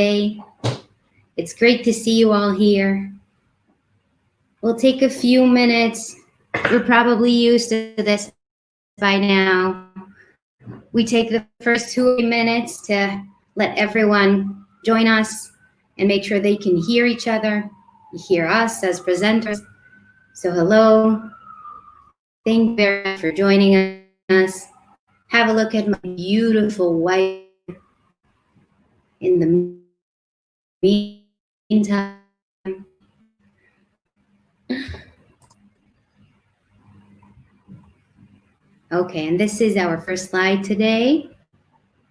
It's great to see you all here. We'll take a few minutes. You're probably used to this by now. We take the first 2 minutes to let everyone join us and make sure they can hear each other, hear us as presenters. So hello. Thank you very much for joining us. Have a look at my beautiful white. In the meantime, okay, and this is our first slide today.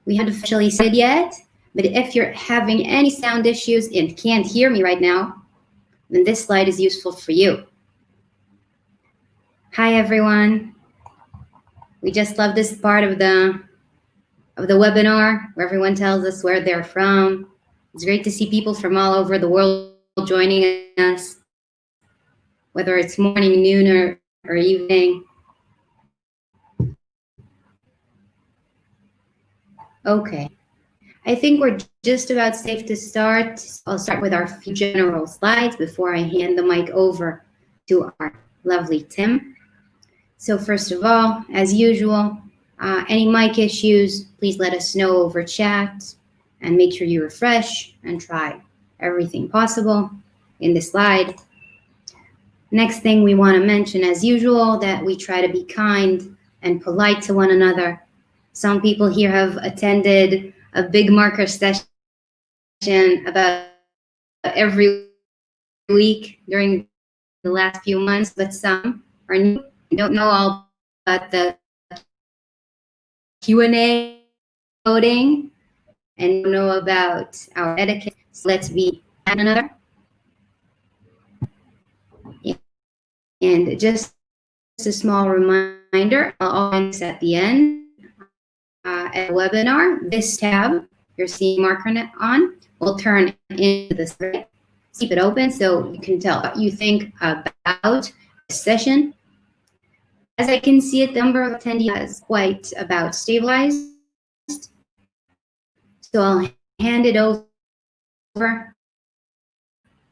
We haven't officially said yet, but if you're having any sound issues and can't hear me right now, then this slide is useful for you. Hi, everyone. We just love this part of the webinar where everyone tells us where they're from. It's great to see people from all over the world joining us, whether it's morning, noon, or evening. Okay, I think we're just about safe to start. I'll start with our few general slides before I hand the mic over to our lovely Tim. So first of all, as usual, any mic issues, please let us know over chat and make sure you refresh and try everything possible in the slide. Next thing we want to mention, as usual, that we try to be kind and polite to one another. Some people here have attended a big marker session about every week during the last few months, but some are new, don't know all about the Q&A voting and don't know about our etiquette. So let's be one another. And just a small reminder, I'll always at the end. At the webinar, this tab you're seeing marker on will turn into the screen. Keep it open so you can tell what you think about the session. As I can see it, the number of attendees is quite about stabilized. So I'll hand it over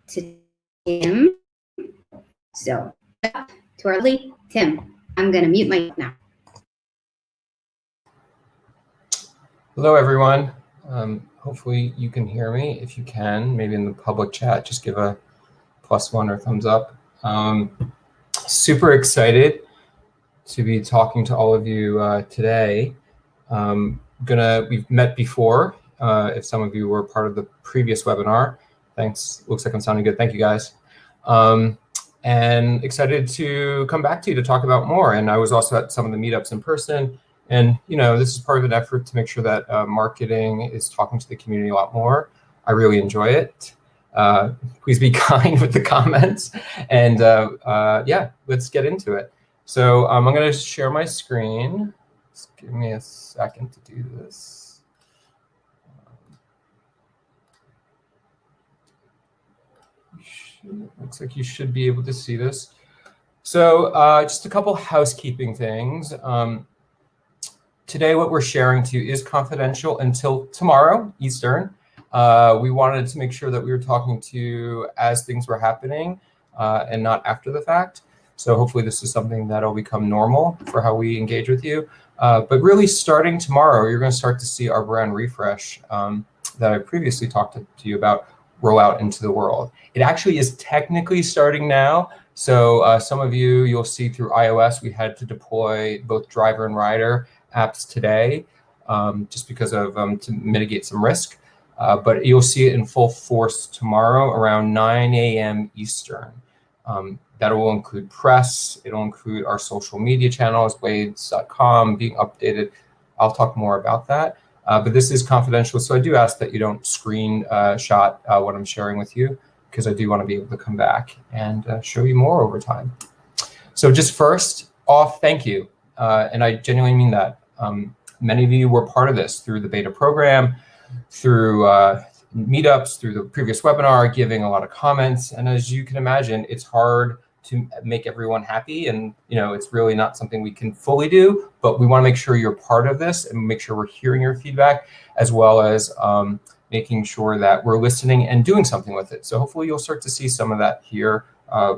to Tim. So to our lead, Tim, I'm going to mute my mic now. Hello, everyone. Hopefully you can hear me. If you can, maybe in the public chat, just give a +1 or thumbs up. Super excited to be talking to all of you today. We've met before. If some of you were part of the previous webinar, thanks. Looks like I'm sounding good. Thank you, guys. And excited to come back to you to talk about more. And I was also at some of the meetups in person. And, you know, this is part of an effort to make sure that marketing is talking to the community a lot more. I really enjoy it. Please be kind with the comments. And yeah, let's get into it. So I'm going to share my screen. Just give me a second to do this. Looks like you should be able to see this. So just a couple housekeeping things. Today, what we're sharing to you is confidential until tomorrow, Eastern. We wanted to make sure that we were talking to you as things were happening and not after the fact. So hopefully this is something that'll become normal for how we engage with you. But really starting tomorrow, you're going to start to see our brand refresh that I previously talked to you about roll out into the world. It actually is technically starting now. So some of you, you'll see through iOS, we had to deploy both driver and rider apps today, just because of to mitigate some risk. But you'll see it in full force tomorrow around 9 a.m. Eastern. That will include press. It'll include our social media channels, blades.com being updated. I'll talk more about that. But this is confidential, so I do ask that you don't screenshot what I'm sharing with you, because I do want to be able to come back and show you more over time. So just first off, thank you. And I genuinely mean that. Many of you were part of this through the beta program, through meetups, through the previous webinar, giving a lot of comments. And as you can imagine, it's hard to make everyone happy. And you know, it's really not something we can fully do, but we want to make sure you're part of this and make sure we're hearing your feedback, as well as making sure that we're listening and doing something with it. So hopefully you'll start to see some of that here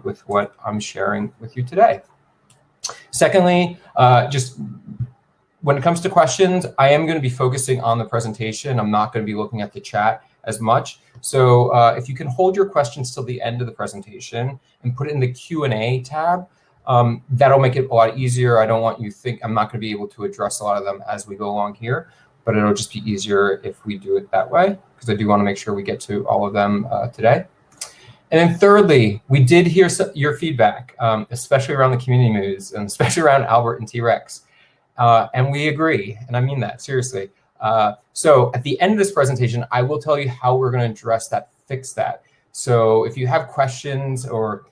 with what I'm sharing with you today. Secondly, just when it comes to questions, I am going to be focusing on the presentation. I'm not going to be looking at the chat as much. So if you can hold your questions till the end of the presentation and put it in the Q&A tab, that'll make it a lot easier. I don't want you to think I'm not going to be able to address a lot of them as we go along here, but it'll just be easier if we do it that way, because I do want to make sure we get to all of them today. And then thirdly, we did hear your feedback, especially around the community moods and especially around Albert and T-Rex. And we agree, and I mean that seriously. So at the end of this presentation, I will tell you how we're going to address that, fix that. So if you have questions or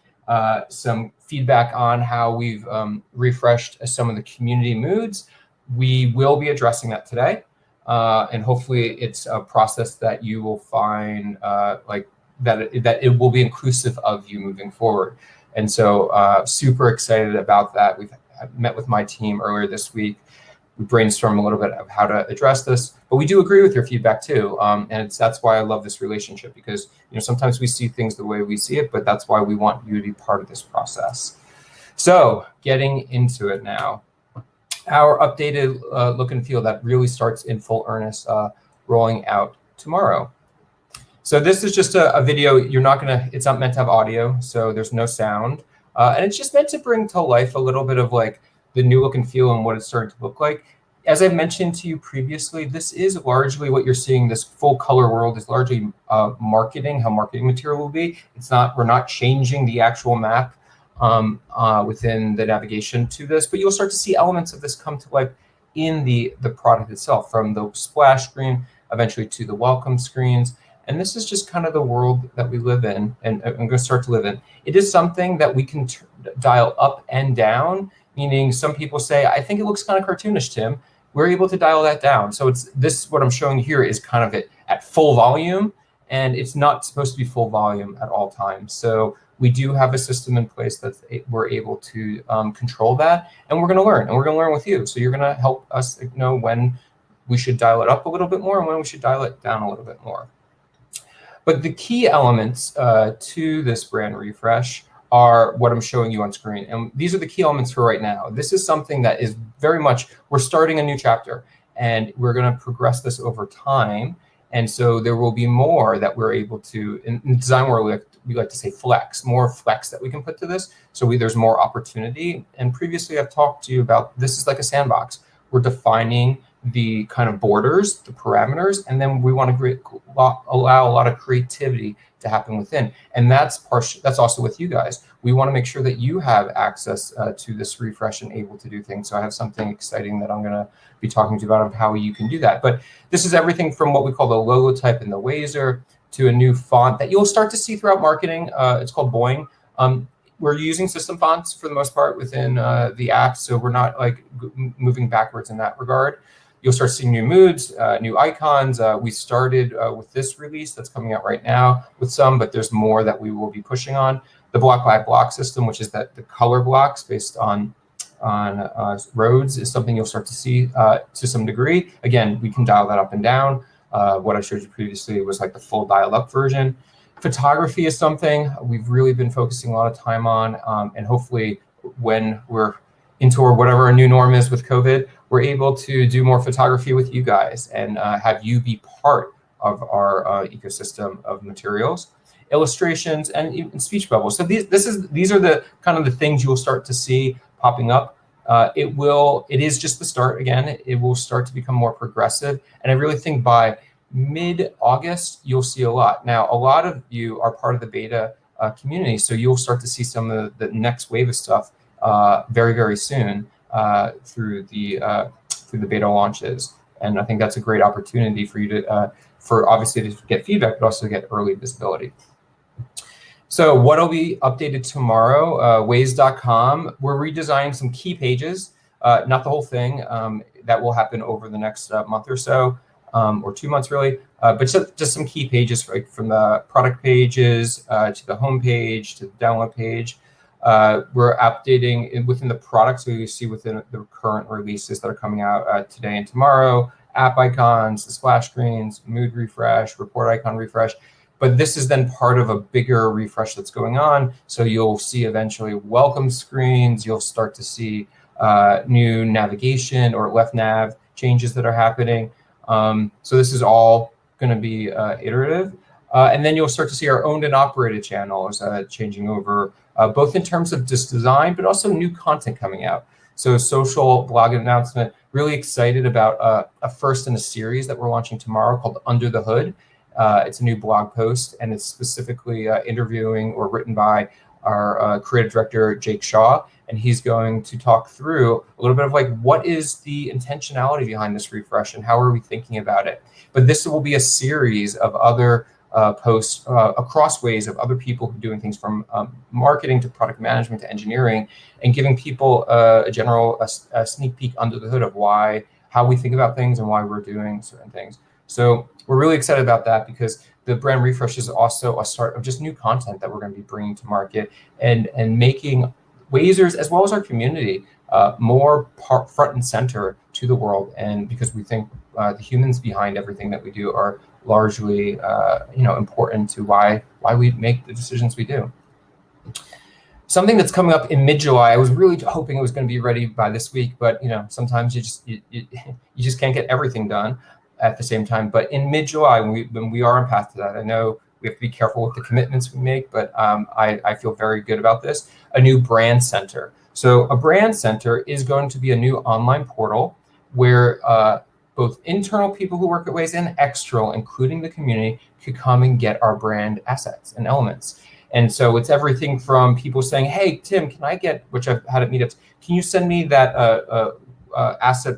some feedback on how we've refreshed some of the community moods, we will be addressing that today. And hopefully it's a process that you will find that it will be inclusive of you moving forward. And so super excited about that. We've met with my team earlier this week. We brainstormed a little bit of how to address this, but we do agree with your feedback too. And that's why I love this relationship, because sometimes we see things the way we see it, but that's why we want you to be part of this process. So getting into it now, our updated look and feel that really starts in full earnest rolling out tomorrow. So this is just a video. It's not meant to have audio, so there's no sound. And it's just meant to bring to life a little bit of like the new look and feel and what it's starting to look like. As I mentioned to you previously, this is largely what you're seeing. This full color world is largely marketing, how marketing material will be. We're not changing the actual map within the navigation to this, but you'll start to see elements of this come to life in the product itself, from the splash screen, eventually to the welcome screens. And this is just kind of the world that we live in, and I'm going to start to live in. It is something that we can dial up and down, meaning some people say, I think it looks kind of cartoonish, Tim. We're able to dial that down. So what I'm showing here is kind of it at full volume, and it's not supposed to be full volume at all times. So we do have a system in place that we're able to control that, and we're going to learn, and we're going to learn with you. So you're going to help us know when we should dial it up a little bit more and when we should dial it down a little bit more. But the key elements to this brand refresh are what I'm showing you on screen. And these are the key elements for right now. This is something that is very much, we're starting a new chapter, and we're going to progress this over time. And so there will be more that we're able to, in design world, we like to say flex, more flex that we can put to this. So there's more opportunity. And previously I've talked to you about, this is like a sandbox. We're defining the kind of borders, the parameters, and then we want to allow a lot of creativity to happen within. And that's also with you guys. We want to make sure that you have access to this refresh and able to do things. So I have something exciting that I'm going to be talking to you about of how you can do that. But this is everything from what we call the logo type in the Wazer to a new font that you'll start to see throughout marketing. It's called Boing. We're using system fonts for the most part within the app, so we're not like moving backwards in that regard. You'll start seeing new moods, new icons. We started with this release that's coming out right now with some, but there's more that we will be pushing on. The block by block system, which is the color blocks based on roads, is something you'll start to see to some degree. Again, we can dial that up and down. What I showed you previously was like the full dial up version. Photography is something we've really been focusing a lot of time on, and hopefully when we're into whatever our new norm is with COVID, we're able to do more photography with you guys and have you be part of our ecosystem of materials, illustrations, and even speech bubbles. So these are the kind of the things you will start to see popping up. It is just the start. Again, it will start to become more progressive, and I really think by mid-August you'll see a lot. Now, a lot of you are part of the beta community, so you'll start to see some of the next wave of stuff very, very soon through the beta launches. And I think that's a great opportunity for you to, obviously to get feedback, but also get early visibility. So what will be updated tomorrow? Waze.com. We're redesigning some key pages, not the whole thing. That will happen over the next month or so, or 2 months really. But just some key pages, from the product pages to the home page to the download page. We're updating within the product, so you see within the current releases that are coming out today and tomorrow, app icons, the splash screens, mood refresh, report icon refresh. But this is then part of a bigger refresh that's going on. So you'll see eventually welcome screens. You'll start to see new navigation or left nav changes that are happening. So this is all going to be iterative. And then you'll start to see our owned and operated channels changing over, both in terms of just design, but also new content coming out. So social blog announcement, really excited about a first in a series that we're launching tomorrow called Under the Hood. It's a new blog post, and it's specifically interviewing or written by our creative director, Jake Shaw, and he's going to talk through a little bit of like, what is the intentionality behind this refresh and how are we thinking about it? But this will be a series of other posts across ways of other people who are doing things from marketing to product management to engineering, and giving people a sneak peek under the hood of how we think about things and why we're doing certain things. So we're really excited about that, because the brand refresh is also a start of just new content that we're going to be bringing to market and making Wazers, as well as our community, more front and center to the world. And because we think the humans behind everything that we do are largely important to why we make the decisions we do. Something that's coming up in mid-July, I was really hoping it was going to be ready by this week, but sometimes you just can't get everything done at the same time. But in mid-July, when we are on path to that, I know we have to be careful with the commitments we make, but I feel very good about this. A new brand center. So a brand center is going to be a new online portal where both internal people who work at Waze and external, including the community, could come and get our brand assets and elements. And so it's everything from people saying, hey, Tim, can I get, which I've had at meetups, can you send me that asset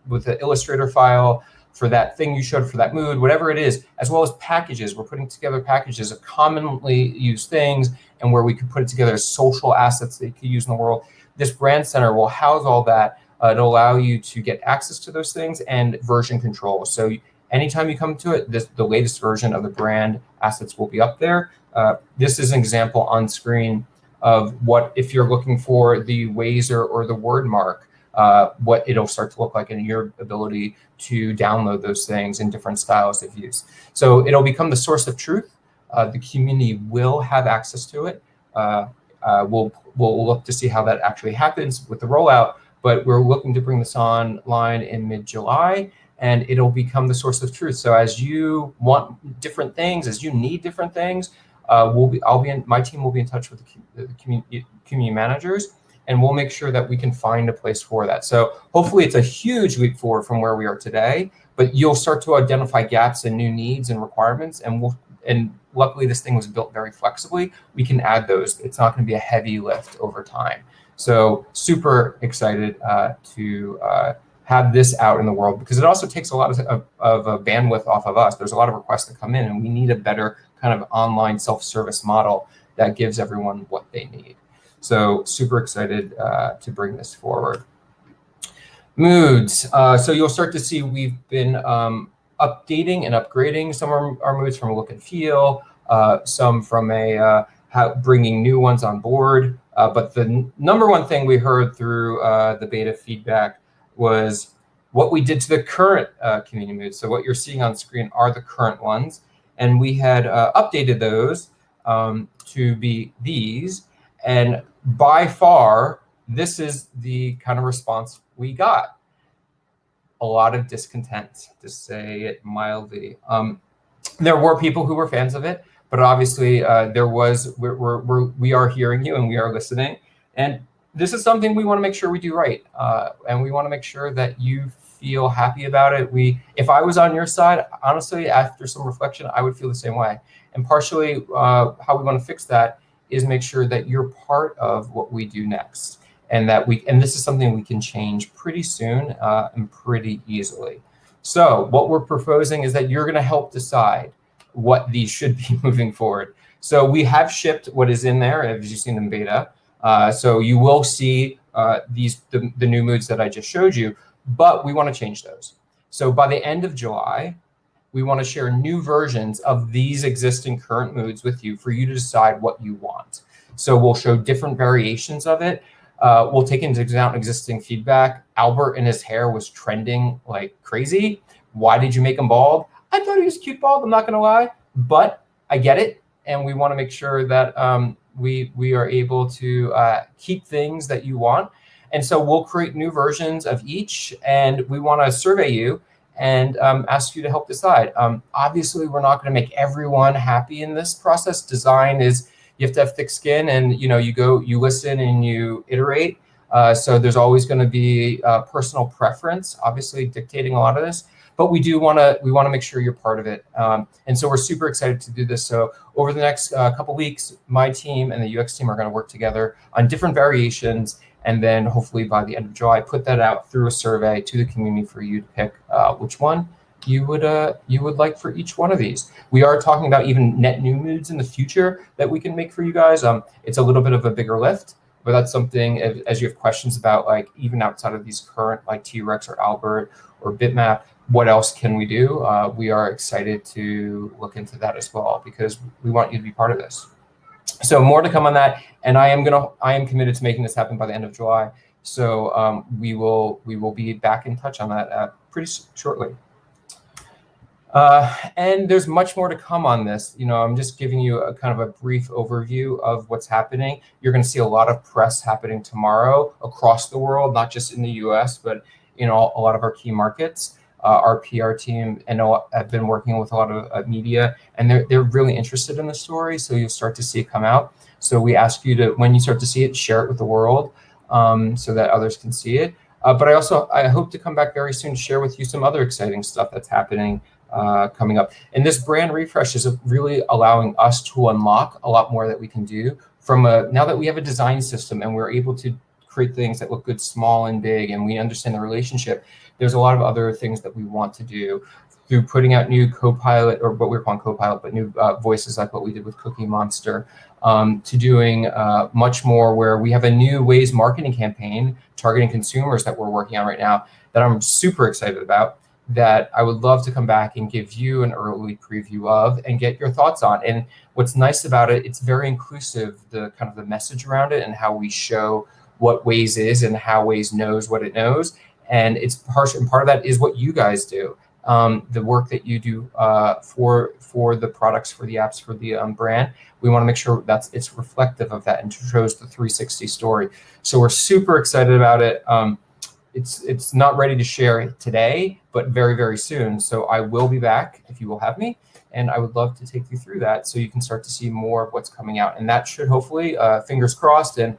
with the Illustrator file for that thing you showed for that mood, whatever it is, as well as packages. We're putting together packages of commonly used things and where we could put it together as social assets that you could use in the world. This brand center will house all that. It'll allow you to get access to those things and version control. So anytime you come to it, the latest version of the brand assets will be up there. This is an example on screen of what, if you're looking for the Wazer or the word mark, what it'll start to look like in your ability to download those things in different styles of use. So it'll become the source of truth. The community will have access to it. We'll look to see how that actually happens with the rollout, but we're looking to bring this online in mid-July, and it'll become the source of truth. So as you want different things, as you need different things, my team will be in touch with the community managers, and we'll make sure that we can find a place for that. So hopefully it's a huge leap forward from where we are today, but you'll start to identify gaps and new needs and requirements, and luckily this thing was built very flexibly. We can add those. It's not going to be a heavy lift over time. So super excited to have this out in the world, because it also takes a lot of bandwidth off of us. There's a lot of requests that come in, and we need a better kind of online self-service model that gives everyone what they need. So super excited to bring this forward. Moods. So you'll start to see we've been updating and upgrading some of our moods from a look and feel, some from bringing new ones on board. But the number one thing we heard through the beta feedback was what we did to the current community moods. So what you're seeing on screen are the current ones. And we had updated those to be these. And by far, this is the kind of response we got. A lot of discontent, to say it mildly. There were people who were fans of it, but obviously we are hearing you and we are listening. And this is something we want to make sure we do right. And we want to make sure that you feel happy about it. If I was on your side, honestly, after some reflection, I would feel the same way. And partially how we want to fix that is make sure that you're part of what we do next, and this is something we can change pretty soon and pretty easily. So what we're proposing is that you're going to help decide what these should be moving forward. So we have shipped what is in there, as you've seen in beta. So you will see the new moods that I just showed you, but we want to change those. So by the end of July, we want to share new versions of these existing current moods with you for you to decide what you want. So we'll show different variations of it. We'll take into account existing feedback. Albert and his hair was trending like crazy. Why did you make him bald? I thought he was cute bald, I'm not gonna lie, but I get it. And we wanna make sure that we are able to keep things that you want. And so we'll create new versions of each, and we wanna survey you and ask you to help decide. Obviously, we're not gonna make everyone happy in this process. Design is, you have to have thick skin, and you listen and you iterate. So there's always gonna be personal preference, obviously dictating a lot of this, but we wanna make sure you're part of it. And so we're super excited to do this. So over the next couple weeks, my team and the UX team are gonna work together on different variations. And then hopefully by the end of July, put that out through a survey to the community for you to pick which one you would like for each one of these. We are talking about even net new moods in the future that we can make for you guys. It's a little bit of a bigger lift, but that's something as you have questions about, like even outside of these current like T-Rex or Albert or Bitmap, what else can we do? We are excited to look into that as well, because we want you to be part of this. So more to come on that, and I am committed to making this happen by the end of July. So we will be back in touch on that pretty shortly. And there's much more to come on this. I'm just giving you a kind of a brief overview of what's happening. You're going to see a lot of press happening tomorrow across the world, not just in the US, but in a lot of our key markets. Our PR team have been working with a lot of media, and they're really interested in the story. So you'll start to see it come out. So we ask you to, when you start to see it, share it with the world so that others can see it. But I hope to come back very soon to share with you some other exciting stuff that's happening coming up. And this brand refresh is really allowing us to unlock a lot more that we can do now that we have a design system and we're able to create things that look good, small and big, and we understand the relationship. There's a lot of other things that we want to do through putting out new Copilot, or what we're calling Copilot, but new voices like what we did with Cookie Monster, to doing much more where we have a new Waze marketing campaign targeting consumers that we're working on right now that I'm super excited about, that I would love to come back and give you an early preview of and get your thoughts on. And what's nice about it, it's very inclusive, the kind of the message around it and how we show what Waze is and how Waze knows what it knows. And it's part of that is what you guys do, the work that you do for the products, for the apps, for the brand. We want to make sure it's reflective of that and shows the 360 story. So we're super excited about it. It's not ready to share today, but very, very soon. So I will be back if you will have me, and I would love to take you through that so you can start to see more of what's coming out. And that should hopefully, fingers crossed, and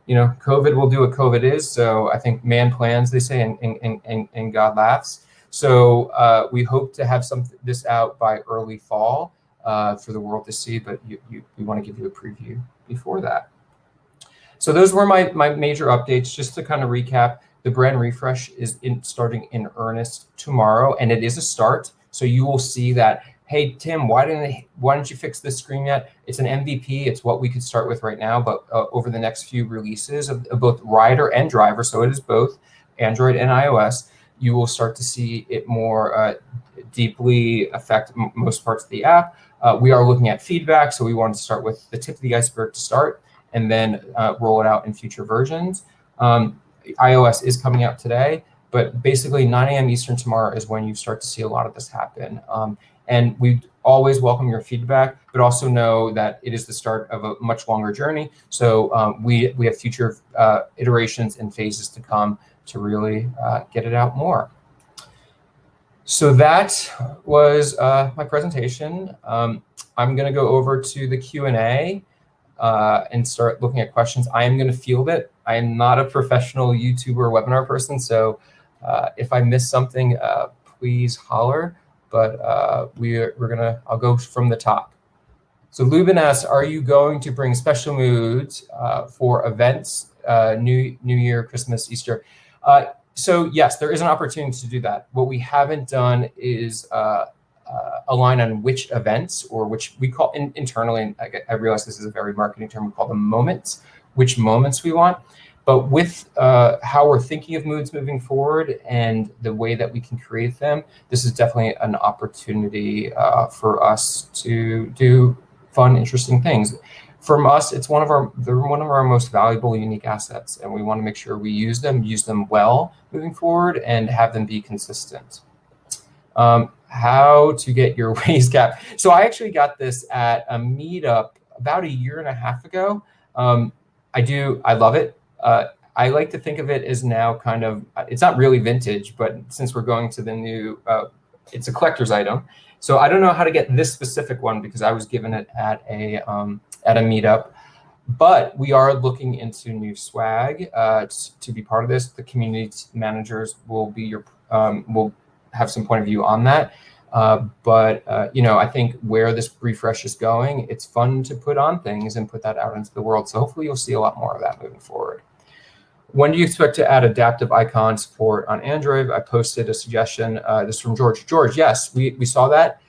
COVID will do what COVID is. So I think man plans, they say, and God laughs. So we hope to have this out by early fall for the world to see, but we want to give you a preview before that. So those were my major updates. Just to kind of recap, the brand refresh is starting in earnest tomorrow, and it is a start. So you will see that, hey, Tim, why didn't you fix this screen yet? It's an MVP. It's what we could start with right now, but over the next few releases of both Rider and Driver, so it is both Android and iOS, you will start to see it more deeply affect most parts of the app. We are looking at feedback, so we wanted to start with the tip of the iceberg to start, and then roll it out in future versions. iOS is coming out today, but basically 9 a.m. Eastern tomorrow is when you start to see a lot of this happen. And we always welcome your feedback, but also know that it is the start of a much longer journey. So we have future iterations and phases to come to really get it out more. So that was my presentation. I'm going to go over to the Q&A and start looking at questions. I am going to field it. I am not a professional YouTuber webinar person, so if I miss something, please holler. But I'll go from the top. So Lubin asks, are you going to bring special moods for events, New Year, Christmas, Easter? So yes, there is an opportunity to do that. What we haven't done is align on which events, or which we call internally, and I realize this is a very marketing term, we call them moments, which moments we want. But with how we're thinking of moods moving forward and the way that we can create them, this is definitely an opportunity for us to do fun, interesting things. from us, they're one of our most valuable, unique assets, and we want to make sure we use them well moving forward, and have them be consistent. How to get your waste cap. So I actually got this at a meetup about a year and a half ago. I love it. I like to think of it as now kind of, it's not really vintage, but since we're going to the new, it's a collector's item. So I don't know how to get this specific one because I was given it at a meetup, but we are looking into new swag to be part of this. The community managers will have some point of view on that. I think where this refresh is going, it's fun to put on things and put that out into the world. So hopefully you'll see a lot more of that moving forward. When do you expect to add adaptive icon support on Android? I posted a suggestion. This is from George. George, yes, we saw that.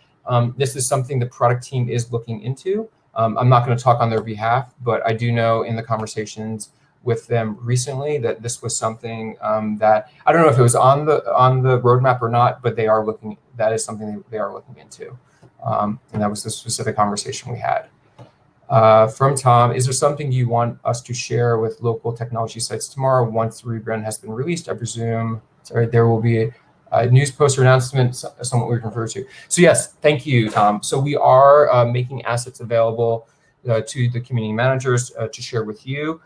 This is something the product team is looking into. I'm not going to talk on their behalf, but I do know in the conversations with them recently that this was something that I don't know if it was on the roadmap or not, but that is something they are looking into. And that was the specific conversation we had. From Tom, is there something you want us to share with local technology sites tomorrow once the rebrand has been released? I presume there will be a news post or announcement, somewhat we can refer to. So yes, thank you, Tom. So we are making assets available to the community managers to share with you.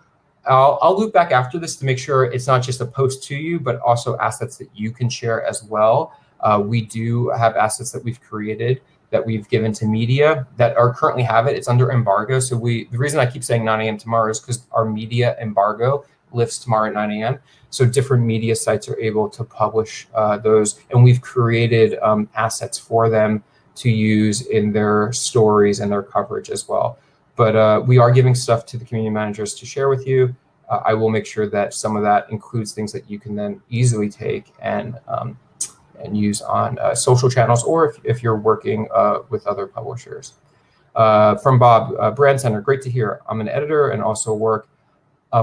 I'll loop back after this to make sure it's not just a post to you, but also assets that you can share as well. We do have assets that we've created that we've given to media that are currently have it. It's under embargo. So the reason I keep saying 9 a.m. tomorrow is because our media embargo lifts tomorrow at 9 a.m. So different media sites are able to publish those. And we've created assets for them to use in their stories and their coverage as well. But we are giving stuff to the community managers to share with you. I will make sure that some of that includes things that you can then easily take and use on social channels, or if you're working with other publishers. From Bob, Brand Center, great to hear. I'm an editor and also work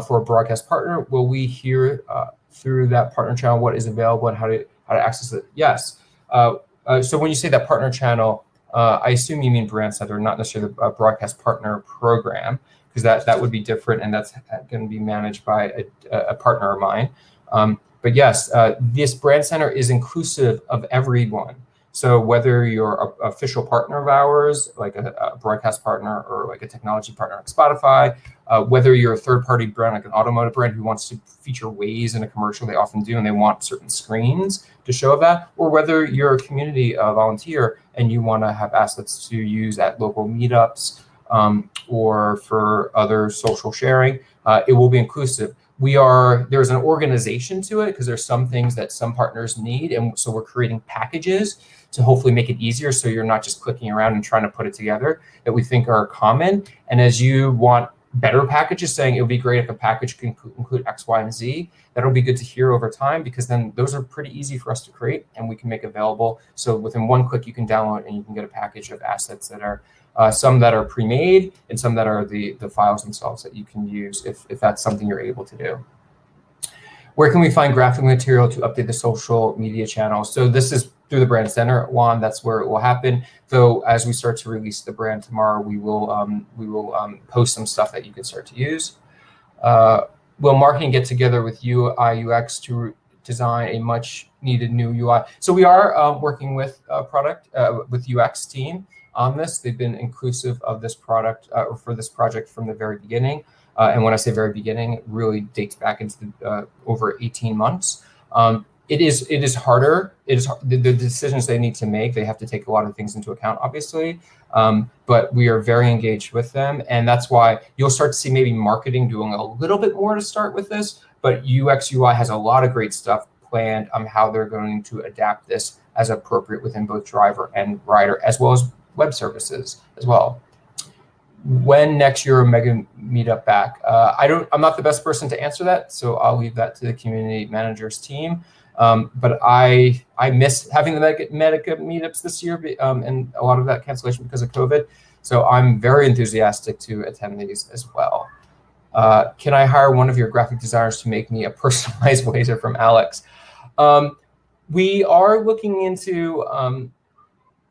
for a broadcast partner. Will we hear through that partner channel what is available and how to access it? Yes. So when you say that partner channel, I assume you mean Brand Center, not necessarily the broadcast partner program, because that would be different, and that's going to be managed by a partner of mine. But yes, this Brand Center is inclusive of everyone. So whether you're an official partner of ours, like a broadcast partner or like a technology partner like Spotify, whether you're a third-party brand like an automotive brand who wants to feature Waze in a commercial, they often do, and they want certain screens to show that, or whether you're a community volunteer and you want to have assets to use at local meetups or for other social sharing, it will be inclusive. There's an organization to it because there's some things that some partners need, and so we're creating packages to hopefully make it easier so you're not just clicking around and trying to put it together, that we think are common. And as you want better packages, saying it would be great if a package can include X, Y, and Z, that'll be good to hear over time, because then those are pretty easy for us to create and we can make available. So within one click you can download and you can get a package of assets that are some that are pre-made and some that are the files themselves that you can use if that's something you're able to do. Where can we find graphic material to update the social media channels? So this is through the Brand Center, Juan. That's where it will happen. So as we start to release the brand tomorrow, we will post some stuff that you can start to use. Will marketing get together with UI UX to design a much needed new UI? So we are working with with UX team on this. They've been inclusive of this product or for this project from the very beginning. And when I say very beginning, it really dates back into over 18 months. It is harder. The decisions they need to make. They have to take a lot of things into account, obviously. But we are very engaged with them, and that's why you'll start to see maybe marketing doing a little bit more to start with this. But UX UI has a lot of great stuff planned on how they're going to adapt this as appropriate within both driver and rider, as well as web services as well. When next year Mega Meetup back? I'm not the best person to answer that, so I'll leave that to the community managers team. But I miss having the Mega Meetups this year, and a lot of that cancellation because of COVID. So I'm very enthusiastic to attend these as well. Can I hire one of your graphic designers to make me a personalized blazer? From Alex. We are looking into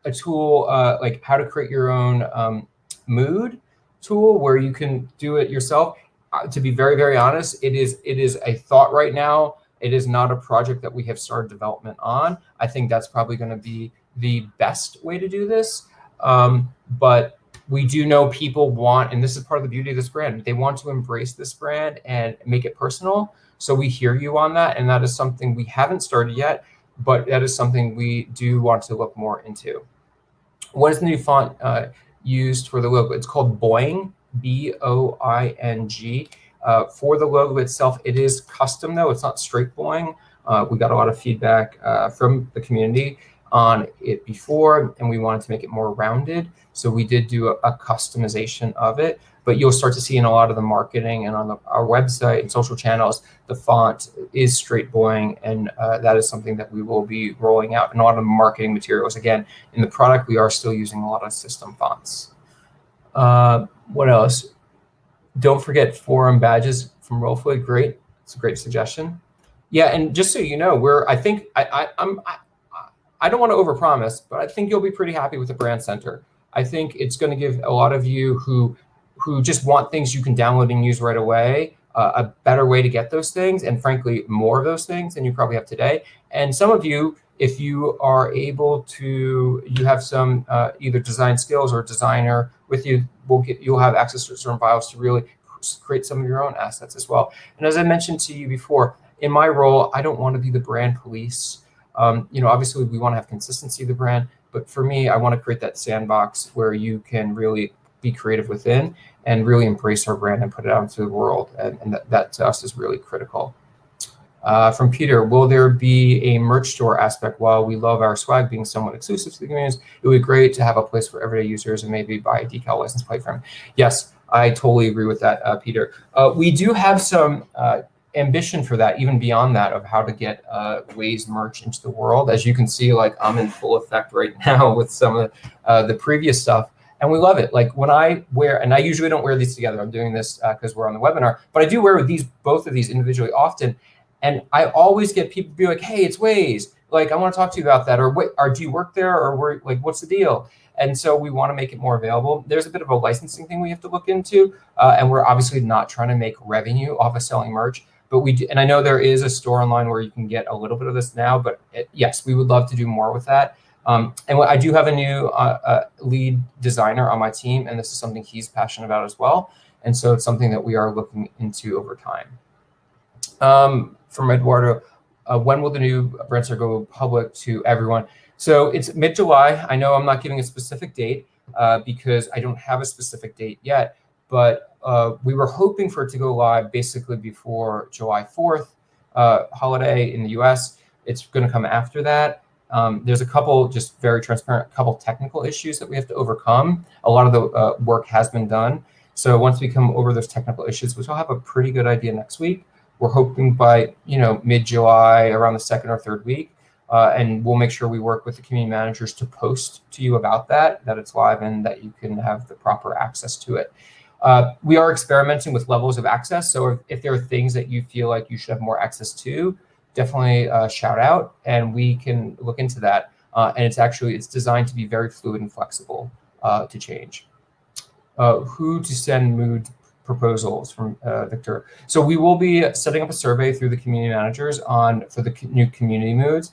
a tool like how to create your own mood. tool where you can do it yourself. To be very, very honest, it is a thought right now. It is not a project that we have started development on. I think that's probably going to be the best way to do this. But we do know people want, and this is part of the beauty of this brand, they want to embrace this brand and make it personal. So we hear you on that, and that is something we haven't started yet, but that is something we do want to look more into. What is the new font used for the logo? It's called Boing, B-O-I-N-G. For the logo itself, it is custom though. It's not straight Boing. We got a lot of feedback from the community on it before, and we wanted to make it more rounded. So we did do a customization of it, but you'll start to see in a lot of the marketing and on our website and social channels, the font is straight Boing, and that is something that we will be rolling out in a lot of marketing materials. Again, in the product, we are still using a lot of system fonts. What else? Don't forget forum badges from Rollfluid. Great, it's a great suggestion. Yeah, and just so you know, I don't want to overpromise, but I think you'll be pretty happy with the Brand Center. I think it's going to give a lot of you who just want things you can download and use right away a better way to get those things, and frankly, more of those things than you probably have today. And some of you, if you are able to, you have some either design skills or designer with you, you'll have access to certain files to really create some of your own assets as well. And as I mentioned to you before, in my role, I don't want to be the brand police. Obviously we want to have consistency of the brand, but for me, I want to create that sandbox where you can really be creative within and really embrace our brand and put it out into the world. And that to us is really critical. From Peter, will there be a merch store aspect? While we love our swag being somewhat exclusive to the communities, it would be great to have a place for everyday users and maybe buy a decal license plate from. Yes, I totally agree with that, Peter. We do have some ambition for that, even beyond that, of how to get Waze merch into the world. As you can see, like I'm in full effect right now with some of the previous stuff. And we love it. Like when I wear, and I usually don't wear these together. I'm doing this because we're on the webinar, but I do wear both of these individually often. And I always get people be like, hey, it's Waze. Like, I want to talk to you about that. Or do you work there? Or what's the deal? And so we want to make it more available. There's a bit of a licensing thing we have to look into. And we're obviously not trying to make revenue off of selling merch. But we do, and I know there is a store online where you can get a little bit of this now. But yes, we would love to do more with that. And I do have a new lead designer on my team. And this is something he's passionate about as well. And so it's something that we are looking into over time. From Eduardo, when will the new Brand Center go public to everyone? So it's mid-July. I know I'm not giving a specific date because I don't have a specific date yet, but we were hoping for it to go live basically before July 4th holiday in the US. It's going to come after that. There's a couple, just very transparent, couple technical issues that we have to overcome. A lot of the work has been done. So once we come over those technical issues, which I'll have a pretty good idea next week, we're hoping by mid-July, around the second or third week, and we'll make sure we work with the community managers to post to you about that it's live and that you can have the proper access to it. We are experimenting with levels of access, so if there are things that you feel like you should have more access to, definitely shout out, and we can look into that. And it's designed to be very fluid and flexible to change. Who to send mood proposals from Victor. So we will be setting up a survey through the community managers for the new community moods.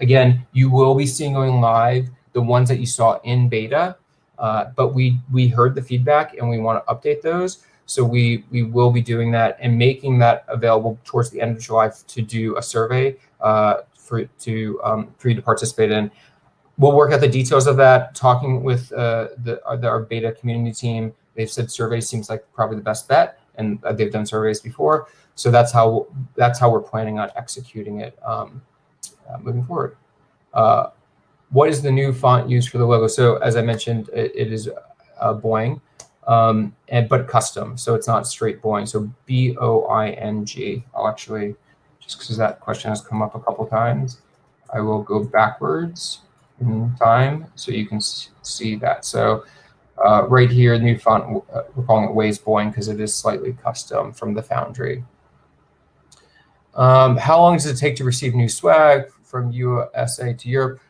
Again, you will be seeing going live the ones that you saw in beta, but we heard the feedback and we want to update those. So we will be doing that and making that available towards the end of July to do a survey for you to participate in. We'll work out the details of that, talking with our beta community team. They've said surveys seems like probably the best bet, and they've done surveys before. So that's how we're planning on executing it moving forward. What is the new font used for the logo? So as I mentioned, it is Boing, but custom. So it's not straight Boing. So B-O-I-N-G. I'll actually, just because that question has come up a couple times, I will go backwards in time so you can see that. So right here, new font, we're calling it Waze Boing because it is slightly custom from the Foundry. How long does it take to receive new swag from USA to Europe?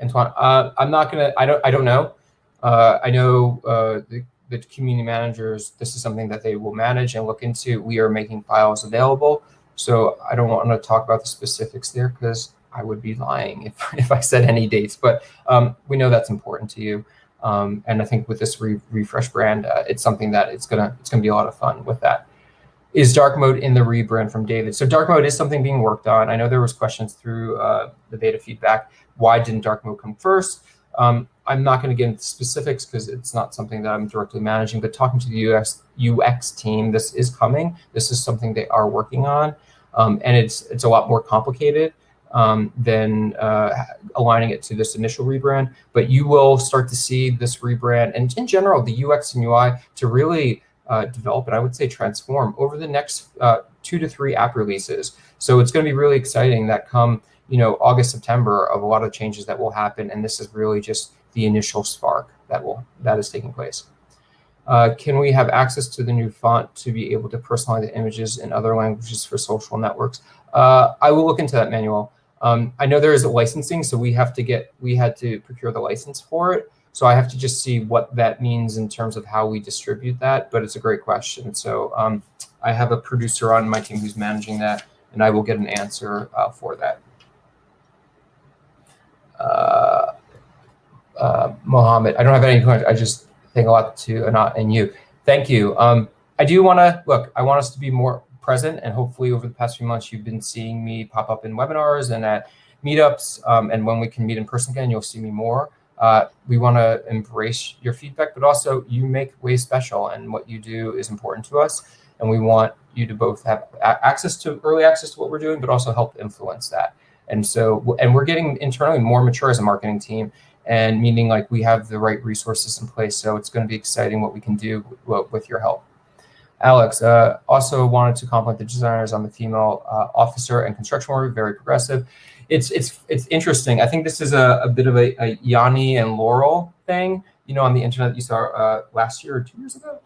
Antoine, I'm not gonna. I don't know. I know the community managers, this is something that they will manage and look into. We are making files available. So I don't want to talk about the specifics there because I would be lying if I said any dates, but we know that's important to you. And I think with this refresh brand, it's something that it's gonna be a lot of fun with that. Is dark mode in the rebrand from David? So dark mode is something being worked on. I know there was questions through the beta feedback. Why didn't dark mode come first? I'm not going to get into specifics because it's not something that I'm directly managing, but talking to the UX team, this is coming. This is something they are working on. And it's a lot more complicated than aligning it to this initial rebrand. But you will start to see this rebrand and in general, the UX and UI to really develop and I would say transform over the next 2 to 3 app releases. So it's going to be really exciting that come August, September of a lot of changes that will happen. And this is really just the initial spark that is taking place. Can we have access to the new font to be able to personalize the images in other languages for social networks? I will look into that, Manuel. I know there is a licensing, so we had to procure the license for it. So I have to just see what that means in terms of how we distribute that, but it's a great question. So I have a producer on my team who's managing that, and I will get an answer for that. Mohammed, I don't have any questions. I just think a lot to Anat and you. Thank you. I do want to I want us to be more present, and hopefully over the past few months, you've been seeing me pop up in webinars and at meetups. And when we can meet in person again, you'll see me more. We want to embrace your feedback, but also you make Waze special, and what you do is important to us. And we want you to both have early access to what we're doing, but also help influence that. And so, and we're getting internally more mature as a marketing team, and meaning like we have the right resources in place. So it's going to be exciting what we can do with your help. Alex also wanted to compliment the designers on the female officer and construction worker, very progressive. It's interesting. I think this is a bit of a Yanni and Laurel thing, on the internet that you saw last year or 2 years ago.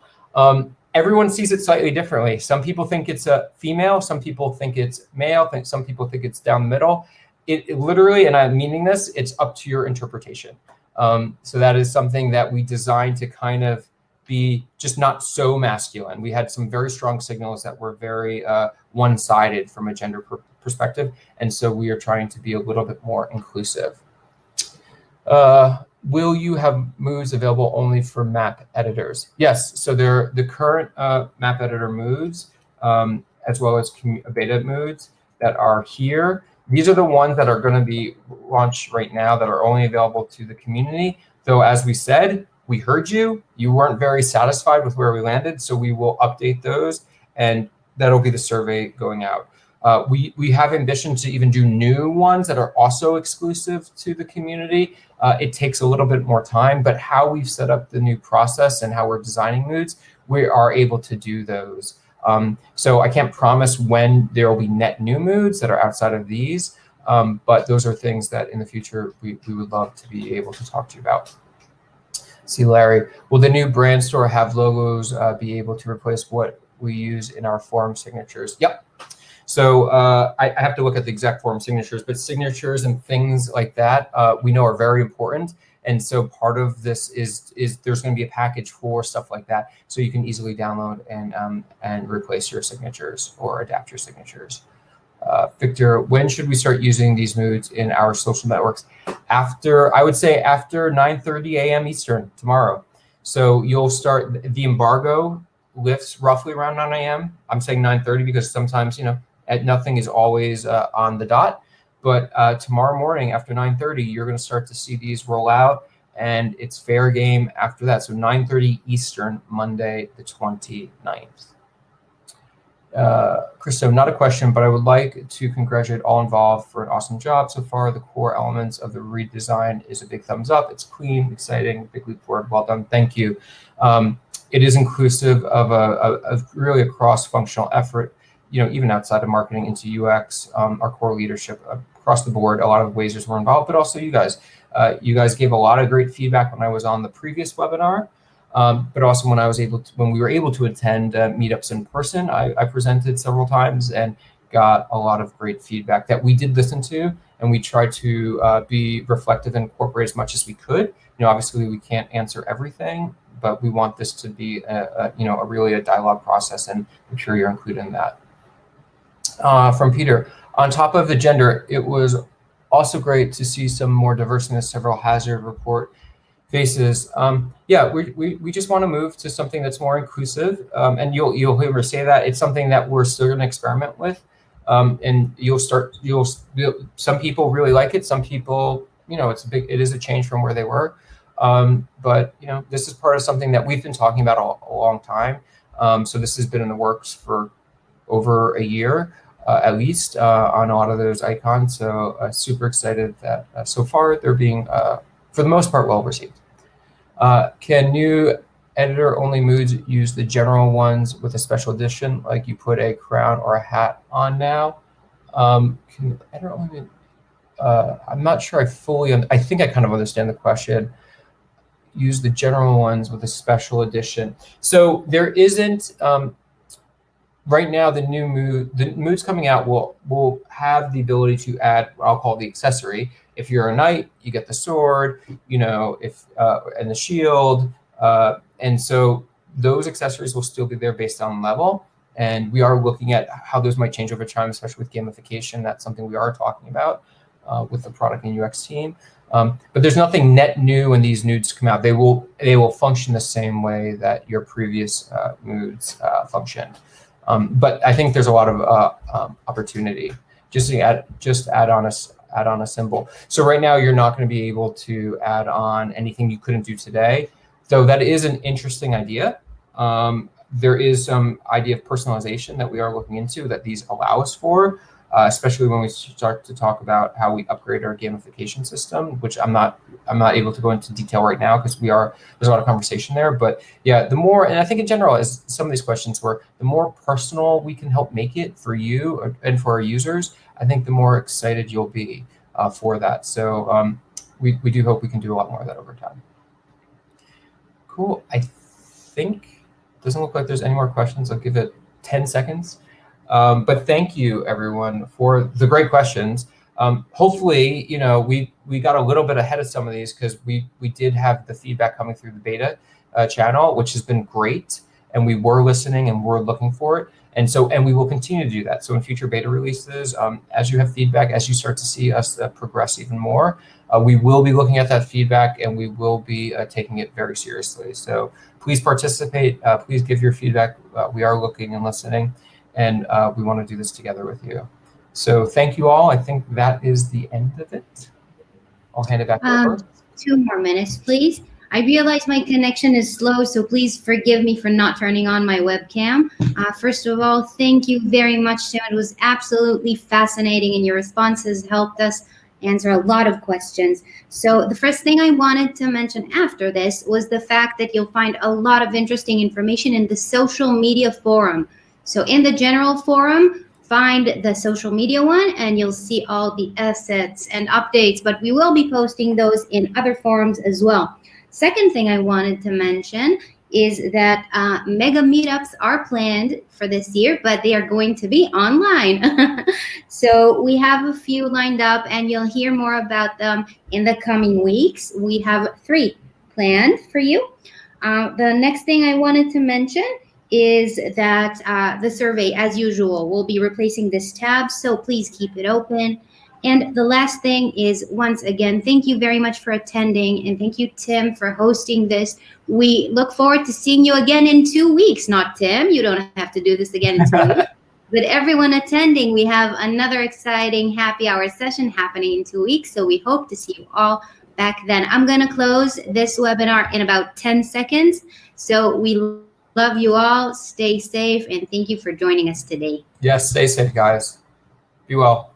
Everyone sees it slightly differently. Some people think it's a female, some people think it's male, some people think it's down the middle. It literally, and I'm meaning this, it's up to your interpretation. So that is something that we designed to kind of be just not so masculine. We had some very strong signals that were very one-sided from a gender perspective. And so we are trying to be a little bit more inclusive. Will you have moods available only for map editors? Yes, so they're the current map editor moods, as well as beta moods that are here. These are the ones that are going to be launched right now that are only available to the community. Though, as we said, we heard you. You weren't very satisfied with where we landed, so we will update those, and that'll be the survey going out. We have ambition to even do new ones that are also exclusive to the community. It takes a little bit more time, but how we've set up the new process and how we're designing moods, we are able to do those. So I can't promise when there will be net new moods that are outside of these, but those are things that in the future we would love to be able to talk to you about. See, Larry, will the new brand store have logos be able to replace what we use in our form signatures? Yep. So I have to look at the exact form signatures, but signatures and things like that we know are very important. And so part of this is there's going to be a package for stuff like that, so you can easily download and replace your signatures or adapt your signatures. Victor, when should we start using these moods in our social networks? I would say after 9:30 a.m. Eastern tomorrow. So you'll start, the embargo lifts roughly around 9 a.m. I'm saying 9:30 because sometimes, nothing is always on the dot. But tomorrow morning after 9:30, you're going to start to see these roll out, and it's fair game after that. So 9:30 Eastern, Monday the 29th. Christo, not a question, but I would like to congratulate all involved for an awesome job so far. The core elements of the redesign is a big thumbs up. It's clean, exciting, big leap forward. Well done. Thank you. It is inclusive of really a cross-functional effort, even outside of marketing into UX, our core leadership across the board. A lot of Wazers were involved, but also you guys. You guys gave a lot of great feedback when I was on the previous webinar. But also when we were able to attend meetups in person, I presented several times and got a lot of great feedback that we did listen to, and we tried to be reflective and incorporate as much as we could. Obviously we can't answer everything, but we want this to be really a dialogue process, and make sure you're included in that. From Peter, on top of the gender, it was also great to see some more diversity in the several hazard report faces. We just want to move to something that's more inclusive, and you'll hear me say that it's something that we're still going to experiment with, and some people really like it, some people, it is a change from where they were, but this is part of something that we've been talking about a long time. So this has been in the works for over a year, at least, on a lot of those icons. So super excited that so far they're being, for the most part, well received. Can new editor-only moods use the general ones with a special edition, like you put a crown or a hat on now? Can editor-only? I'm not sure I fully. I think I kind of understand the question. Use the general ones with a special edition. So there isn't. Right now, the moods coming out will have the ability to add what I'll call the accessory. If you're a knight, you get the sword, and the shield, and so those accessories will still be there based on level. And we are looking at how those might change over time, especially with gamification. That's something we are talking about with the product and UX team. But there's nothing net new when these moods come out. They will function the same way that your previous moods functioned. But I think there's a lot of opportunity just to add on a symbol. So right now you're not going to be able to add on anything you couldn't do today. So that is an interesting idea. There is some idea of personalization that we are looking into that these allow us for, especially when we start to talk about how we upgrade our gamification system, which I'm not able to go into detail right now because there's a lot of conversation there. But yeah, the more, and I think in general, as some of these questions were, the more personal we can help make it for you and for our users, I think the more excited you'll be for that. So we do hope we can do a lot more of that over time. Cool. I think it doesn't look like there's any more questions. I'll give it 10 seconds. But thank you, everyone, for the great questions. Hopefully, we got a little bit ahead of some of these because we did have the feedback coming through the beta channel, which has been great. And we were listening and we're looking for it. And we will continue to do that. So in future beta releases, as you have feedback, as you start to see us progress even more, we will be looking at that feedback and we will be taking it very seriously. So please participate. Please give your feedback. We are looking and listening. And we want to do this together with you. So thank you all. I think that is the end of it. I'll hand it back over. 2 more minutes, please. I realize my connection is slow, so please forgive me for not turning on my webcam. First of all, thank you very much, Tim. It was absolutely fascinating, and your responses helped us answer a lot of questions. So the first thing I wanted to mention after this was the fact that you'll find a lot of interesting information in the social media forum. So in the general forum, find the social media one and you'll see all the assets and updates, but we will be posting those in other forums as well. Second thing I wanted to mention is that mega meetups are planned for this year, but they are going to be online. So we have a few lined up and you'll hear more about them in the coming weeks. We have 3 planned for you. The next thing I wanted to mention is that the survey, as usual, will be replacing this tab, so please keep it open. And the last thing is, once again, thank you very much for attending, and thank you, Tim, for hosting this. We look forward to seeing you again in 2 weeks. Not Tim, you don't have to do this again in 2 weeks. But everyone attending, we have another exciting happy hour session happening in 2 weeks, so we hope to see you all back then. I'm going to close this webinar in about 10 seconds, so we love you all. Stay safe, and thank you for joining us today. Yes, stay safe, guys. Be well.